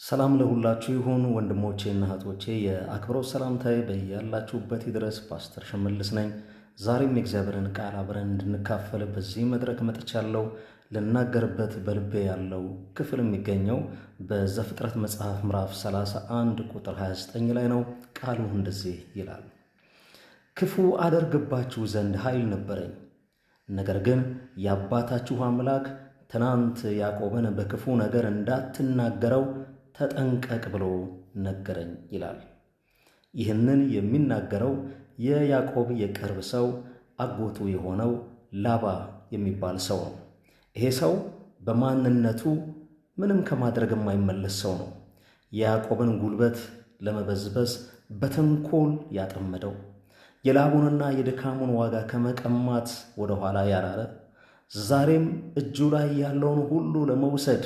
ሰላም ለሁላችሁ ይሁን ወንድሞቼና እህቶቼ፣ የአክብሮት ሰላምታዬ በያላችሁበት ይድረስ። ፓስተር ሽመልስ ነኝ። ዛሬም የእግዚአብሔርን ቃል አብረን እንድንካፈል በዚህ መድረክ መጥቻለሁ። ልናገርበት በልቤ ያለው ክፍል የሚገኘው በዘፍጥረት መጽሐፍ ምዕራፍ 31 ቁጥር 29 ላይ ነው። ቃሉ እንደዚህ ይላል፣ ክፉ አደርግባችሁ ዘንድ ኃይል ነበረኝ፣ ነገር ግን የአባታችሁ አምላክ ትናንት ያዕቆብን በክፉ ነገር እንዳትናገረው ተጠንቀቅ ብሎ ነገረኝ ይላል። ይህንን የሚናገረው የያዕቆብ የቅርብ ሰው አጎቱ የሆነው ላባ የሚባል ሰው ነው። ይሄ ሰው በማንነቱ ምንም ከማድረግ የማይመለስ ሰው ነው። የያዕቆብን ጉልበት ለመበዝበዝ በተንኮል ያጠመደው፣ የላቡንና የድካሙን ዋጋ ከመቀማት ወደ ኋላ ያላለ፣ ዛሬም እጁ ላይ ያለውን ሁሉ ለመውሰድ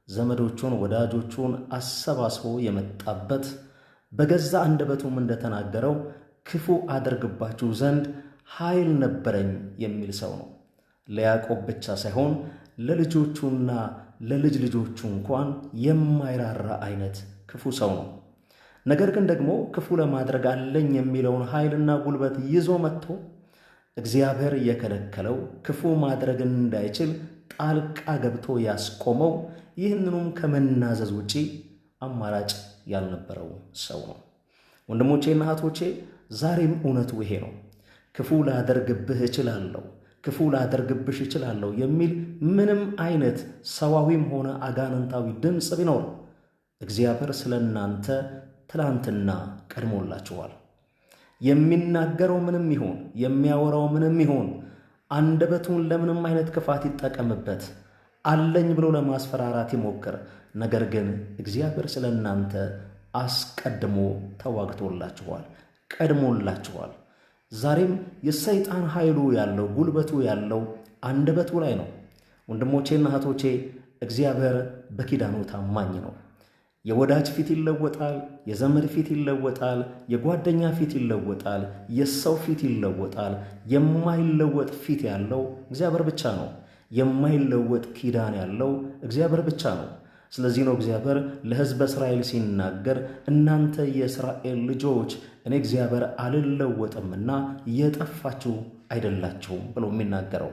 ዘመዶቹን ወዳጆቹን አሰባስቦ የመጣበት፣ በገዛ አንደበቱም እንደተናገረው ክፉ አደርግባችሁ ዘንድ ኃይል ነበረኝ የሚል ሰው ነው። ለያዕቆብ ብቻ ሳይሆን ለልጆቹና ለልጅ ልጆቹ እንኳን የማይራራ አይነት ክፉ ሰው ነው። ነገር ግን ደግሞ ክፉ ለማድረግ አለኝ የሚለውን ኃይልና ጉልበት ይዞ መጥቶ እግዚአብሔር የከለከለው ክፉ ማድረግ እንዳይችል ጣልቃ ገብቶ ያስቆመው፣ ይህንኑም ከመናዘዝ ውጪ አማራጭ ያልነበረው ሰው ነው። ወንድሞቼና እህቶቼ፣ ዛሬም እውነቱ ይሄ ነው። ክፉ ላደርግብህ እችላለሁ፣ ክፉ ላደርግብሽ እችላለሁ የሚል ምንም አይነት ሰዋዊም ሆነ አጋንንታዊ ድምፅ ቢኖር እግዚአብሔር ስለ እናንተ ትላንትና ቀድሞላችኋል። የሚናገረው ምንም ይሁን የሚያወራው ምንም ይሁን አንደበቱን ለምንም አይነት ክፋት ይጠቀምበት፣ አለኝ ብሎ ለማስፈራራት ይሞክር፣ ነገር ግን እግዚአብሔር ስለ እናንተ አስቀድሞ ተዋግቶላችኋል፣ ቀድሞላችኋል። ዛሬም የሰይጣን ኃይሉ ያለው ጉልበቱ ያለው አንደበቱ ላይ ነው። ወንድሞቼና እህቶቼ፣ እግዚአብሔር በኪዳኑ ታማኝ ነው። የወዳጅ ፊት ይለወጣል፣ የዘመድ ፊት ይለወጣል፣ የጓደኛ ፊት ይለወጣል፣ የሰው ፊት ይለወጣል። የማይለወጥ ፊት ያለው እግዚአብሔር ብቻ ነው። የማይለወጥ ኪዳን ያለው እግዚአብሔር ብቻ ነው። ስለዚህ ነው እግዚአብሔር ለሕዝበ እስራኤል ሲናገር እናንተ የእስራኤል ልጆች እኔ እግዚአብሔር አልለወጥምና የጠፋችሁ አይደላችሁም ብሎ የሚናገረው።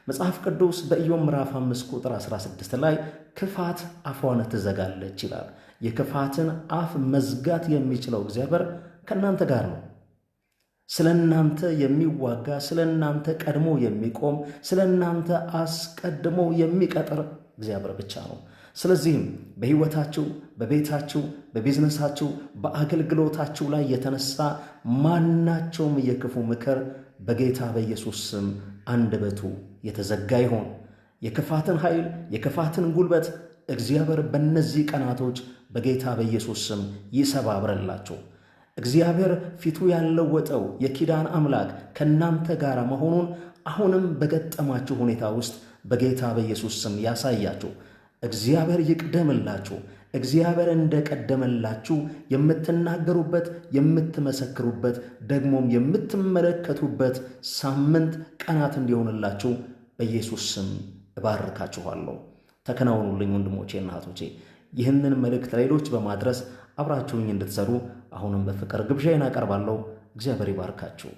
መጽሐፍ ቅዱስ በኢዮብ ምዕራፍ 5 ቁጥር 16 ላይ ክፋት አፏን ትዘጋለች ይላል። የክፋትን አፍ መዝጋት የሚችለው እግዚአብሔር ከእናንተ ጋር ነው። ስለ እናንተ የሚዋጋ፣ ስለ እናንተ ቀድሞ የሚቆም፣ ስለ እናንተ አስቀድሞ የሚቀጥር እግዚአብሔር ብቻ ነው። ስለዚህም በሕይወታችሁ፣ በቤታችሁ፣ በቢዝነሳችሁ፣ በአገልግሎታችሁ ላይ የተነሳ ማናቸውም የክፉ ምክር በጌታ በኢየሱስ ስም አንደበቱ የተዘጋ ይሆን። የክፋትን ኃይል የክፋትን ጉልበት እግዚአብሔር በእነዚህ ቀናቶች በጌታ በኢየሱስ ስም ይሰባብረላችሁ። እግዚአብሔር ፊቱ ያለወጠው የኪዳን አምላክ ከእናንተ ጋር መሆኑን አሁንም በገጠማችሁ ሁኔታ ውስጥ በጌታ በኢየሱስ ስም ያሳያችሁ። እግዚአብሔር ይቅደምላችሁ። እግዚአብሔር እንደቀደመላችሁ የምትናገሩበት፣ የምትመሰክሩበት፣ ደግሞም የምትመለከቱበት ሳምንት ቀናት እንዲሆንላችሁ በኢየሱስ ስም እባርካችኋለሁ። ተከናወኑልኝ ወንድሞቼና እህቶቼ። ይህንን መልእክት ሌሎች በማድረስ አብራችሁኝ እንድትሰሩ አሁንም በፍቅር ግብዣዬን አቀርባለሁ። እግዚአብሔር ይባርካችሁ።